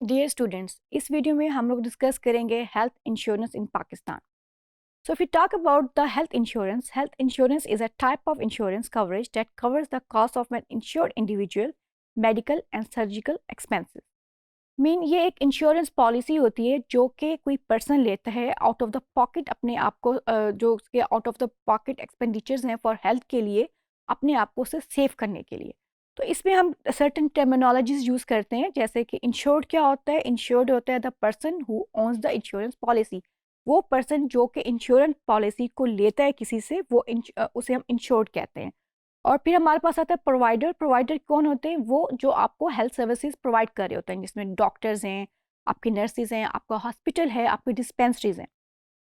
Dear students, इस video में हम लोग डिस्कस करेंगे health insurance in Pakistan. So if we talk about the health insurance is a type of insurance coverage that covers the cost of an insured individual medical and surgical expenses. Mean ये एक insurance policy होती है जो कि कोई person लेता है out of the pocket अपने आप को जो उसके out of the pocket expenditures हैं फॉर हेल्थ के लिए अपने आप को उसे सेव करने के लिए. तो इसमें हम सर्टेन टर्मिनोलॉजीज यूज़ करते हैं जैसे कि इंश्योर्ड क्या होता है. इंश्योर्ड होता है the person who owns the insurance policy. वो पर्सन जो कि इंश्योरेंस पॉलिसी को लेता है किसी से वो उसे हम इंश्योर्ड कहते हैं. और फिर हमारे पास आता है प्रोवाइडर. प्रोवाइडर कौन होते हैं? वो जो आपको हेल्थ सर्विसेज प्रोवाइड कर रहे होते हैं जिसमें डॉक्टर्स हैं, आपकी नर्सिस हैं, आपका हॉस्पिटल है, आपकी डिस्पेंसरीज हैं.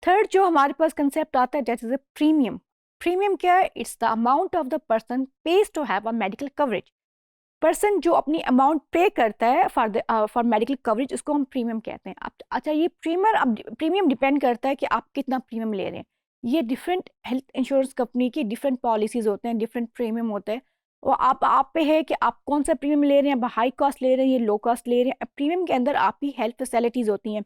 थर्ड जो हमारे पास कंसेप्ट आता है that is a premium. Premium क्या है? It's the amount of the person pays to have a medical coverage. Person जो अपनी अमाउंट पे करता है फॉर मेडिकल कवरेज उसको हम प्रीमियम कहते हैं. अब अच्छा, ये प्रीमियम डिपेंड करता है कि आप कितना प्रीमियम ले रहे हैं. ये डिफरेंट हेल्थ इंश्योरेंस कंपनी की डिफरेंट पॉलिसीज होते हैं, डिफरेंट प्रीमियम होते हैं. वो आप पे है कि आप कौन सा प्रीमियम ले रहे हैं. हाई कॉस्ट ले रहे हैं या लो कॉस्ट ले रहे हैं. प्रीमियम के अंदर आपकी हेल्थ फैसिलिटीज़ होती हैं.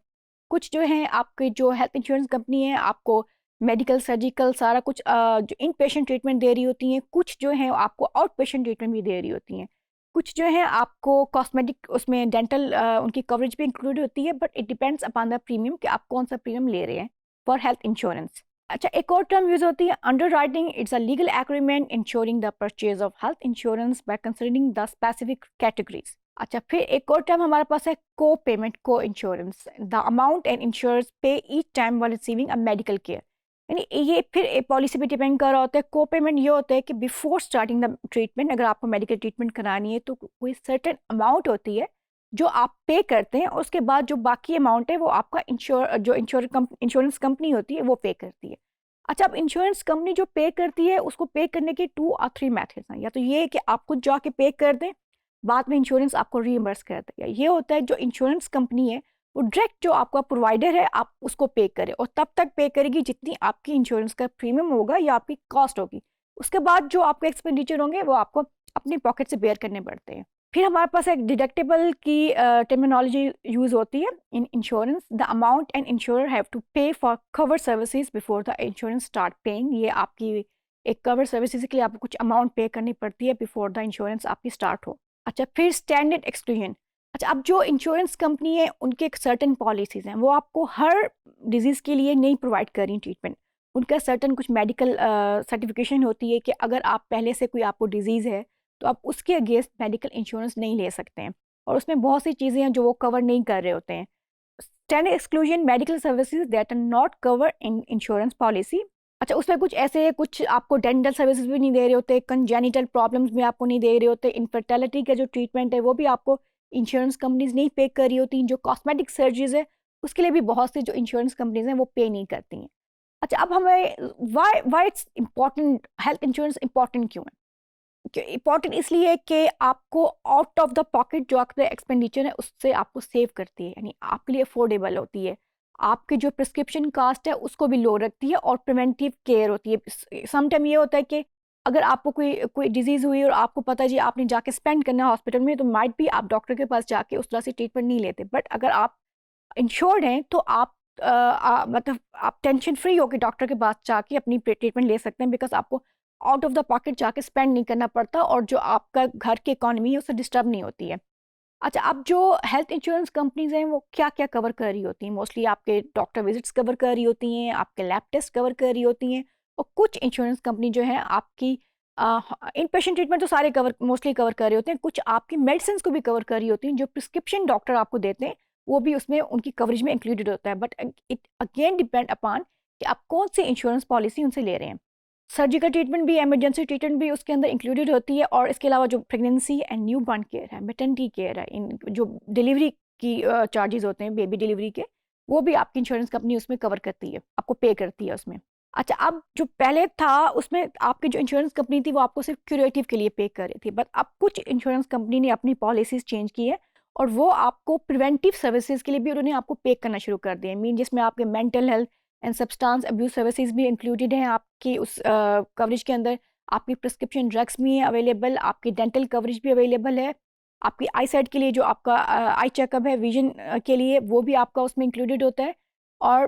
कुछ जो हैं आपके जो हेल्थ इंश्योरेंस कंपनी है आपको मेडिकल सर्जिकल सारा कुछ जो इन पेशेंट ट्रीटमेंट दे रही होती हैं. कुछ जो है आपको आउट पेशेंट ट्रीटमेंट भी दे रही होती हैं. कुछ जो है आपको कॉस्मेटिक उसमें डेंटल उनकी कवरेज भी इंक्लूड होती है. But it depends upon the premium कि आप कौन सा प्रीमियम ले रहे हैं फॉर हेल्थ इंश्योरेंस. अच्छा, एक और टर्म यूज होती है under writing. It's a legal agreement ensuring the purchase of health insurance by considering the specific categories. अच्छा, फिर एक और टर्म हमारे पास है को पेमेंट को insurance. The amount and insurance pay each time while receiving a medical care. यानी ये फिर एक पॉलिसी पे डिपेंड कर रहा होता है. को पेमेंट ये होता है कि बिफोर स्टार्टिंग द ट्रीटमेंट अगर आपको मेडिकल ट्रीटमेंट करानी है तो कोई सर्टेन अमाउंट होती है जो आप पे करते हैं और उसके बाद जो बाकी अमाउंट है वो आपका इंश्योरेंस कंपनी होती है वो पे करती है. अच्छा, अब इंश्योरेंस कंपनी जो पे करती है उसको पे करने के 2 और 3 मेथड्स हैं. या तो ये है कि आप खुद जाके पे कर दें, बाद में इंश्योरेंस आपको रीइंबर्स कर देगा. ये होता है जो इंश्योरेंस कंपनी है वो डायरेक्ट जो आपका प्रोवाइडर है आप उसको पे करें और तब तक पे करेगी जितनी आपकी इंश्योरेंस का प्रीमियम होगा या आपकी कॉस्ट होगी. उसके बाद जो आपके एक्सपेंडिचर होंगे वो आपको अपनी पॉकेट से बेयर करने पड़ते हैं. फिर हमारे पास एक डिडक्टेबल की टर्मिनोलॉजी यूज होती है in insurance. The amount and insurer have to pay for cover services before the insurance start paying. ये आपकी एक कवर सर्विसेज के लिए आपको कुछ अमाउंट पे करनी पड़ती है बिफोर द इंश्योरेंस आपकी स्टार्ट हो. अच्छा, फिर स्टैंडर्ड एक्सक्लूजन. अच्छा, अब जो इंश्योरेंस कंपनी है उनके एक सर्टेन पॉलिसीज़ हैं. वो आपको हर डिजीज़ के लिए नहीं प्रोवाइड कर रही ट्रीटमेंट. उनका सर्टेन कुछ मेडिकल सर्टिफिकेशन होती है कि अगर आप पहले से कोई आपको डिजीज़ है तो आप उसके अगेंस्ट मेडिकल इंश्योरेंस नहीं ले सकते हैं. और उसमें बहुत सी चीज़ें हैं जो वो कवर नहीं कर रहे होते हैं. Standard exclusion medical services that are not cover in insurance policy. अच्छा, उसमें कुछ ऐसे कुछ आपको डेंटल सर्विसेज भी नहीं दे रहे होते, कंजेनिटल प्रॉब्लम्स भी आपको नहीं दे रहे होते, इनफर्टिलिटी का जो ट्रीटमेंट है वो भी आपको इंश्योरेंस कंपनीज नहीं पे कर रही होती. जो कॉस्मेटिक सर्जरीज है उसके लिए भी बहुत सी जो इंश्योरेंस कंपनीज हैं वो पे नहीं करती हैं. अच्छा, अब हमें why why it's important, health insurance important क्यों है? इम्पॉर्टेंट इसलिए है कि आपको आउट ऑफ द पॉकेट जो आपका एक्सपेंडिचर है उससे आपको सेव करती है. यानी आपके लिए अफोर्डेबल होती है. आपकी जो प्रिस्क्रिप्शन कास्ट है उसको भी लो रखती है और प्रिवेंटिव केयर होती है. समटाइम ये होता है कि अगर आपको कोई कोई डिजीज़ हुई और आपको पता है जी आपने जाके स्पेंड करना है हॉस्पिटल में तो माइट भी आप डॉक्टर के पास जाके उस तरह से ट्रीटमेंट नहीं लेते. बट अगर आप इंश्योर्ड हैं तो आप मतलब आप टेंशन फ्री होकर डॉक्टर के पास जाके अपनी ट्रीटमेंट ले सकते हैं बिकॉज आपको आउट ऑफ द पॉकेट जाके स्पेंड नहीं करना पड़ता और जो आपका घर की इकोनॉमी है उससे डिस्टर्ब नहीं होती है. अच्छा, अब जो हेल्थ इंश्योरेंस कंपनीज हैं वो क्या क्या कवर कर रही होती हैं? मोस्टली आपके डॉक्टर विजिट्स कवर कर रही होती हैं, आपके लैब टेस्ट कवर कर रही होती हैं. और कुछ इंश्योरेंस कंपनी जो है आपकी इन पेशेंट ट्रीटमेंट तो सारे कवर मोस्टली कवर कर रहे होते हैं. कुछ आपकी मेडिसिन को भी कवर कर रही होती हैं. जो प्रिस्क्रिप्शन डॉक्टर आपको देते हैं वो भी उसमें उनकी कवरेज में इंक्लूडेड होता है. But it again depend upon कि आप कौन सी इंश्योरेंस पॉलिसी उनसे ले रहे हैं. सर्जिकल ट्रीटमेंट भी, इमरजेंसी ट्रीटमेंट भी उसके अंदर इंक्लूडेड होती है. और इसके अलावा जो pregnancy and new born care है, मेटर्निटी केयर है, इन जो डिलीवरी की चार्जेस होते हैं बेबी डिलीवरी के, वो भी आपकी इंश्योरेंस कंपनी उसमें कवर करती है, आपको पे करती है उसमें. अच्छा, अब जो पहले था उसमें आपकी जो इंश्योरेंस कंपनी थी वो आपको सिर्फ क्यूरेटिव के लिए पे कर रही थी. बट अब कुछ इंश्योरेंस कंपनी ने अपनी पॉलिसीज चेंज की है और वो आपको प्रिवेंटिव सर्विसेज के लिए भी उन्होंने आपको पे करना शुरू कर दिया है. मीन जिसमें आपके mental health and substance abuse services भी इंक्लूडेड हैं आपकी उस कवरेज के अंदर. आपकी प्रिस्क्रिप्शन ड्रग्स भी हैं अवेलेबल, आपकी डेंटल कवरेज भी अवेलेबल है, आपकी आई साइट के लिए जो आपका आई चेकअप है, विजन के लिए, वो भी आपका उसमें इंक्लूडेड होता है। और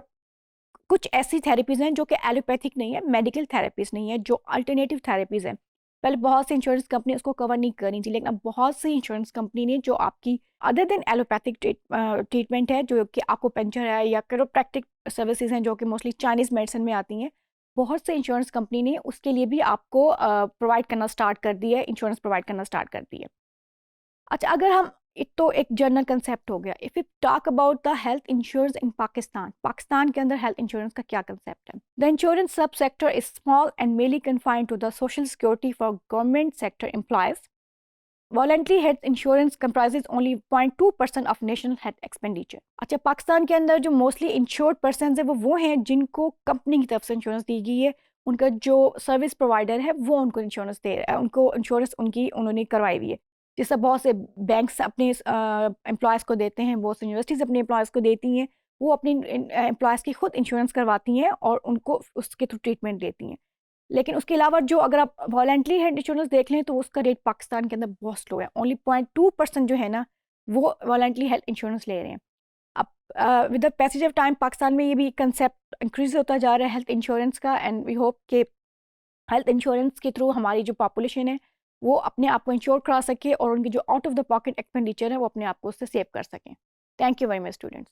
कुछ ऐसी थेरेपीज़ हैं जो कि एलोपैथिक नहीं है, मेडिकल थेरेपीज़ नहीं है, जो अल्टरनेटिव थेरेपीज़ हैं। पहले बहुत सी इंश्योरेंस कंपनी उसको कवर नहीं करी थी, लेकिन अब बहुत सी इंश्योरेंस कंपनी ने जो आपकी अदर देन एलोपैथिक ट्रीटमेंट है, जो कि एक्यूपंक्चर है या कैरोप्रैक्टिक सर्विसेज हैं, जो कि मोस्टली चाइनीज़ मेडिसिन में आती हैं, बहुत से इंश्योरेंस कंपनी ने उसके लिए भी आपको प्रोवाइड करना स्टार्ट कर दिया है, इंश्योरेंस प्रोवाइड करना स्टार्ट कर दिया है। अच्छा, अगर हम एक तो एक जनरल कंसेप्ट हो गया। If you talk about the health insurance in Pakistan, Pakistan के अंदर हेल्थ इंश्योरेंस का क्या कंसेप्ट है? The insurance sub sector is small and mainly confined to the social security for government sector employees. Voluntary health insurance comprises only 0.2% of national health expenditure. अच्छा, पाकिस्तान के अंदर जो mostly insured person है वो हैं जिनको कंपनी की तरफ से इंश्योरेंस दी गई है। उनका जो सर्विस प्रोवाइडर है वो उनको इंश्योरेंस दे रहा है, उनको इंश्योरेंस उनकी उन्होंने करवाई हुई है। जैसा बहुत से बैंक्स अपने एम्प्लॉयज़ को देते हैं, बहुत सी यूनिवर्सिटीज़ अपने एम्प्लॉयज़ को देती हैं, वो अपनी एम्प्लॉयज़ की खुद इंश्योरेंस करवाती हैं और उनको उसके थ्रू ट्रीटमेंट देती हैं। लेकिन उसके अलावा जो अगर आप वॉलंटरी हेल्थ इंश्योरेंस देख लें तो उसका रेट पाकिस्तान के अंदर बहुत स्लो है। ओनली 0.2% जो है ना, वो वॉलंटरी हेल्थ इंश्योरेंस ले रहे हैं। अब with the passage of time Pakistan में ये भी कंसेप्ट इंक्रीज होता जा रहा है हेल्थ इंश्योरेंस का, एंड वी होप कि हेल्थ इंश्योरेंस के थ्रू हमारी जो पॉपुलेशन है वो अपने आप को इंश्योर करा सके और उनकी जो out of the pocket expenditure है वो अपने आप को उससे सेव कर सकें। Thank you very much students.